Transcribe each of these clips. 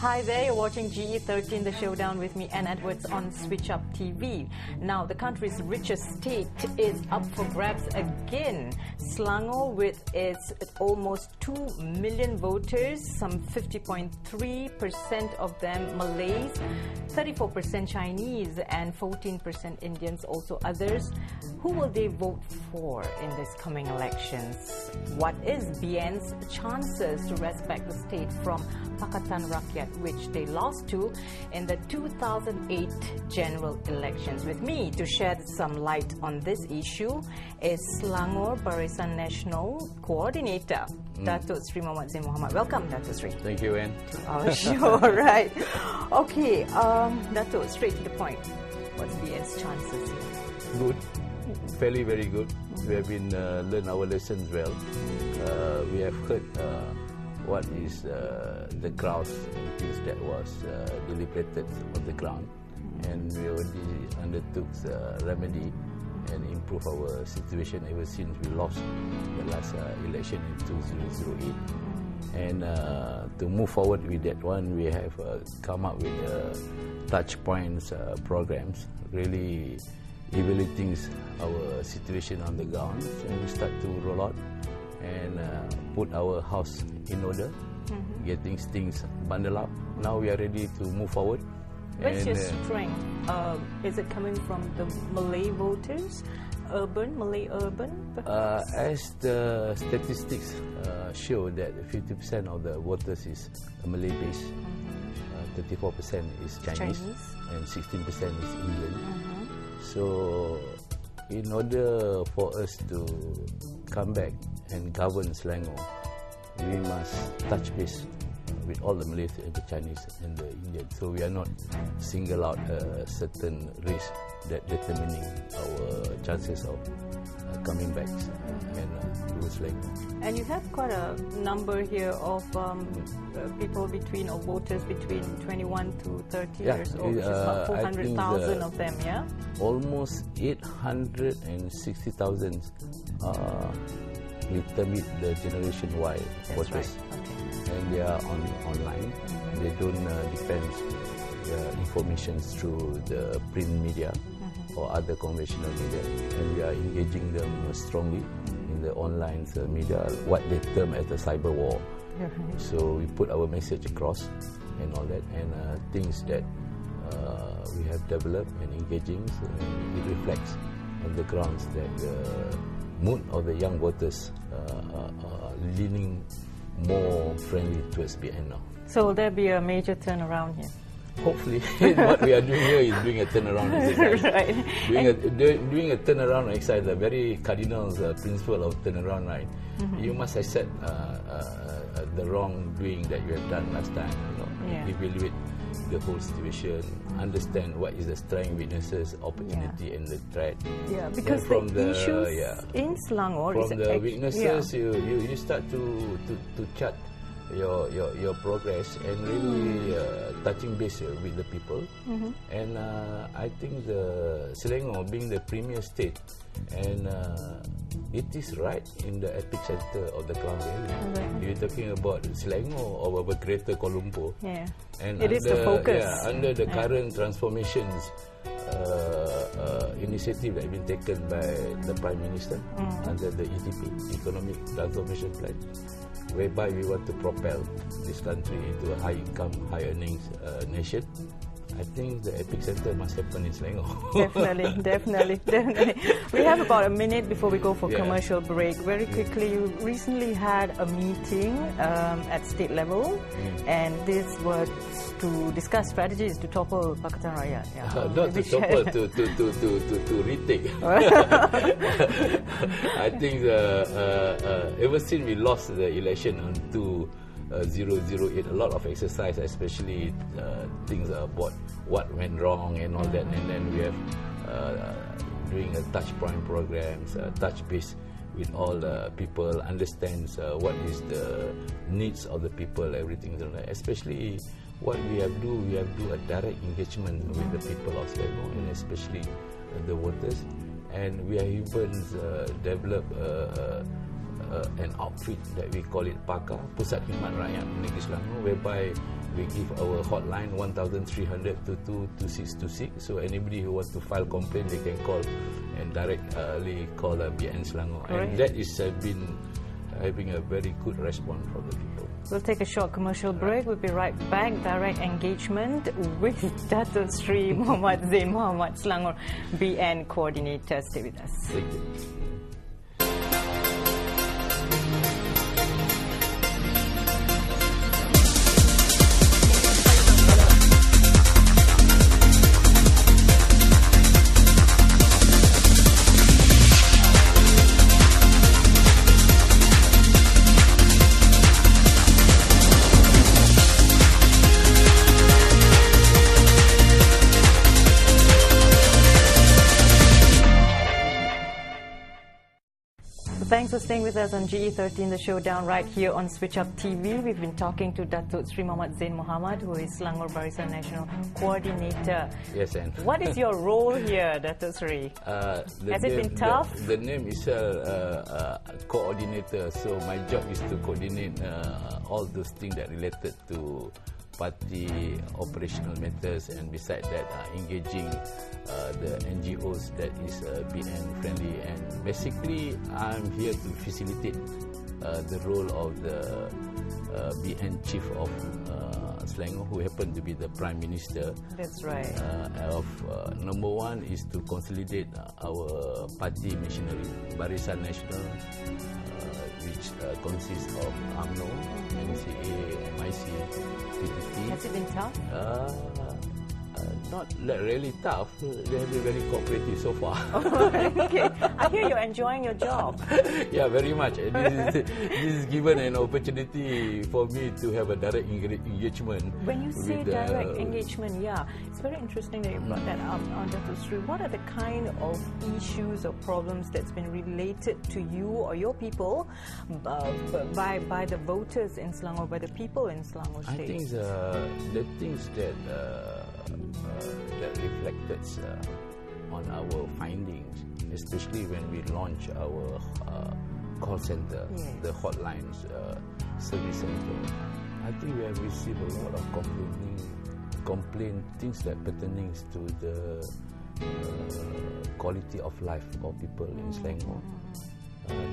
Hi there, you're watching GE13, the Showdown with me, Ann Edwards on Switch Up TV. Now, the country's richest state is up for grabs again. Selangor, with its almost 2 million voters, some 50.3% of them Malays, 34% Chinese, and 14% Indians, also others. Who will they vote for in these coming elections? What is BN's chances to wrest back the state from Pakatan Rakyat, which they lost to in the 2008 general elections? With me to shed some light on this issue is Selangor Barisan Nasional Coordinator, Datuk Seri Mohamed. Welcome, Datuk Seri. Thank you, Anne. Oh, sure, right. Okay, Datuk, straight to the point. What's BN's chances here? Good. Fairly very good. We have been learned our lessons well. We have heard what is the grouse and things that was deliberated on the ground, and we already undertook remedy and improve our situation ever since we lost the last election in 2008. And to move forward with that one, we have come up with touch points programs, really evaluating our situation on the ground, and we start to roll out and put our house in order, getting things bundled up. Now we are ready to move forward. What's your strength? Is it coming from the Malay voters, Malay urban? As the statistics show that 50% of the voters is Malay based, 34% is Chinese, and 16% is Indian. So in order for us to come back and govern Selangor, we must touch base with all the Malays and the Chinese and the Indians. So we are not single out a certain race that determining our chances of coming back and to Selangor. And you have quite a number here of people between, or voters between 21 to 30 years old, which is about 400,000 of them, yeah? Almost 860,000 we term it the Generation Y voters. Right. Okay. And they are online. They don't depend the information through the print media or other conventional media, and we are engaging them strongly in the online media, what they term as the cyber war. So we put our message across and all that, and things that we have developed and engaging, so it reflects on the grounds that the mood of the young voters are leaning more friendly towards BN now. So will there be a major turnaround here? Hopefully. What we are doing here is doing a turnaround exercise. Right. Doing a turnaround exercise, a very cardinal principle of turnaround, right? You must accept the wrongdoing that you have done last time, evaluate the whole situation, understand what is the strength, weaknesses, opportunity, and the threat. Yeah, because from the issues in Selangor, from the weaknesses, you start to chart your progress and really touching base with the people. And I think the Selangor being the premier state, and it is right in the epicenter of the ground area. You're talking about Selangor or about Greater Kuala Lumpur. Yeah. And it is the focus. Yeah, under the current transformations initiative that has been taken by the Prime Minister under the ETP, Economic Transformation Plan, whereby we want to propel this country into a high income, high earnings nation. I think the epicenter must happen in Selangor. Definitely. We have about a minute before we go for commercial break. Very quickly, you recently had a meeting at state level, and this was to discuss strategies to topple Pakatan Rakyat. Not to topple, to retake. I think ever since we lost the election on 2008, a lot of exercise, especially things about what went wrong and all that, and then we have doing a touch point programs, touch base with all the people, understands what is the needs of the people, everything like that. Especially what we have do a direct engagement with the people of Selangor, and especially the voters, and we have even developed an outfit that we call it PAKA, Pusat Khidmat Rakyat Negeri Selangor, whereby we give our hotline 1300 to 22626. So anybody who wants to file complaint, they can call and directly call BN Selangor. Right. And that is been having a very good response from the people. We'll take a short commercial break. We'll be right back. Direct engagement with Datuk Seri Mohamed Zain Mohamed Selangor, BN Coordinator. Stay with us. Thank you. Thanks for staying with us on GE13, the Showdown, right here on Switch Up TV. We've been talking to Datuk Seri Mohamed Zain Mohamed, who is Selangor Barisan National Coordinator. Yes, and what is your role here, Datuk Seri? Has it been tough? The name is coordinator, so my job is to coordinate all those things that related to party operational matters, and besides that, engaging the NGOs that is BN friendly. And basically, I'm here to facilitate the role of the BN Chief of Selangor, who happened to be the Prime Minister. That's right. Number one is to consolidate our party machinery, Barisan National, which consists of UMNO, MCA, MIC, PTT. Has it been tough? Not really tough. They have been very cooperative so far. Okay. I hear you're enjoying your job. Yeah, very much. This is given an opportunity for me to have a direct engagement. When you say direct engagement, yeah, it's very interesting that you brought that up, Datuk Seri. What are the kind of issues or problems that's been related to you or your people by the voters in Selangor, by the people in Selangor State? I think the things that reflected on our findings, especially when we launch our call center, the hotlines service center. I think we have received a lot of complaint things that pertaining to the quality of life of people in Selangor.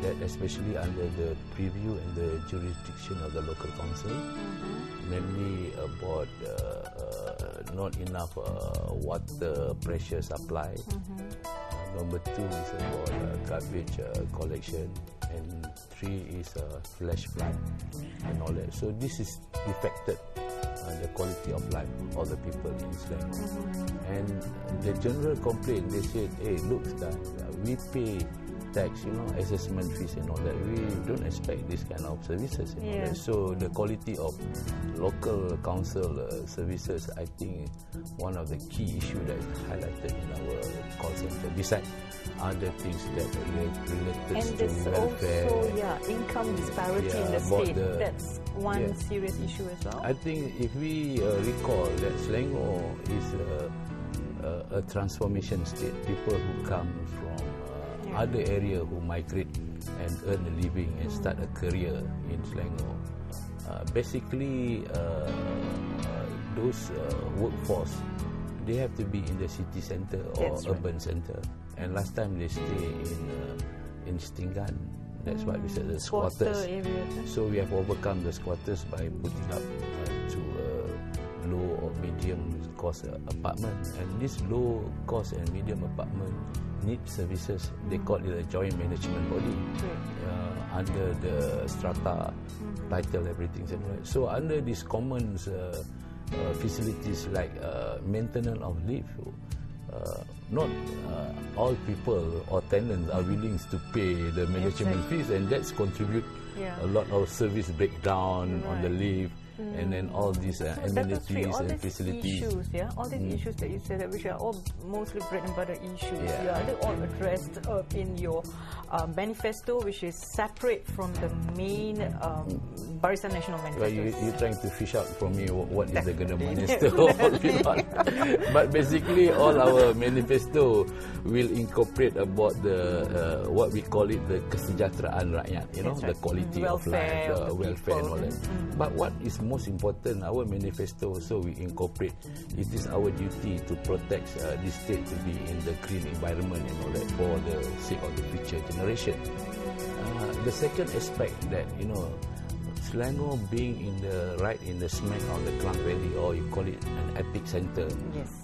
That especially under the preview and the jurisdiction of the local council, namely about not enough water pressure supply. Number two is about garbage collection, and three is flash flood and all that. So this is affected the quality of life of the people in Selangor. And the general complaint, they said, hey, look, we pay tax, assessment fees and all that. We don't expect this kind of services and all that. So the quality of local council services, I think, one of the key issues that is highlighted in our call center. Besides other things that related and to welfare. Also, income disparity in the state. That's one serious issue as well. I think if we recall that Selangor is a transformation state. People who come from other area who migrate and earn a living and start a career in Selangor. Basically, those workforce, they have to be in the city centre or urban centre. And last time they stay in Stinggan. That's what we said, the squatters. So we have overcome the squatters by putting up to a low or medium cost apartment. And this low cost and medium apartment need services. They call it a joint management body under the strata, title, everything. So under these common facilities like maintenance of lift, not all people or tenants are willing to pay the management fees, and that's contribute a lot of service breakdown on the lift, and then all these amenities all and these facilities. issues, all these issues that you said, which are all mostly bread and butter issues, they're all addressed in your manifesto, which is separate from the main Barisan Nasional manifesto. Well, you're trying to fish out from me what is the Gana manifesto. But basically, all our manifesto will incorporate about the what we call it the kesejahteraan rakyat, the quality of life, the welfare and all that. But what is most important, our manifesto also we incorporate, it is our duty to protect this state to be in the green environment and all that for the sake of the future generation. The second aspect that, Selangor being in the smack of the Klang Valley, or you call it an epic center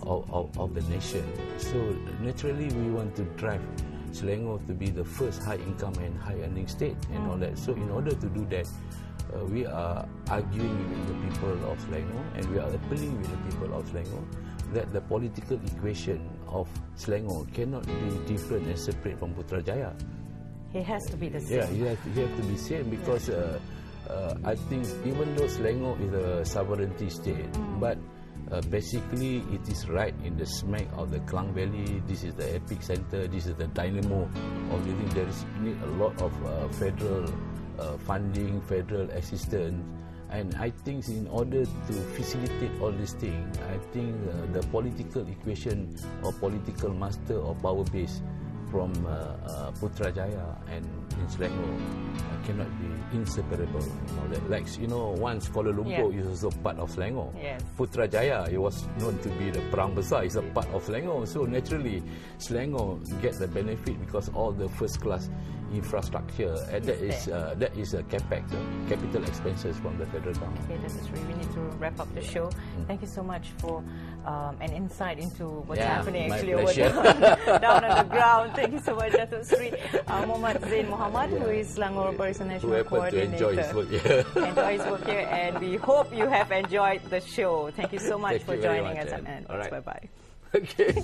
of the nation. So naturally we want to drive Selangor to be the first high income and high earning state and all that. So in order to do that, we are arguing with the people of Selangor, and we are appealing with the people of Selangor that the political equation of Selangor cannot be different and separate from Putrajaya. It has to be the same. Yeah, you have to be same, because I think even though Selangor is a sovereignty state, but basically it is right in the smack of the Klang Valley. This is the epic center, this is the dynamo of living. There is need a lot of federal funding, federal assistance, and I think in order to facilitate all these things, I think the political equation or political master or power base from Putrajaya and in Selangor cannot be inseparable. Like once Kuala Lumpur is also part of Selangor. Yes. Putrajaya, it was known to be the Perang Besar, is a part of Selangor. So naturally, Selangor get the benefit because all the first class infrastructure, and that is a capex, capital expenses from the federal government. Okay, this is really, we need to wrap up the show. Thank you so much for an insight into what's happening actually over down on the ground. Thank you so much, Datuk Seri Mohamed, who is Selangor Barisan Nasional Coordinator. To enjoy his work here. Enjoy his work here, and we hope you have enjoyed the show. Thank you so much for joining us. All right. Bye-bye. Okay.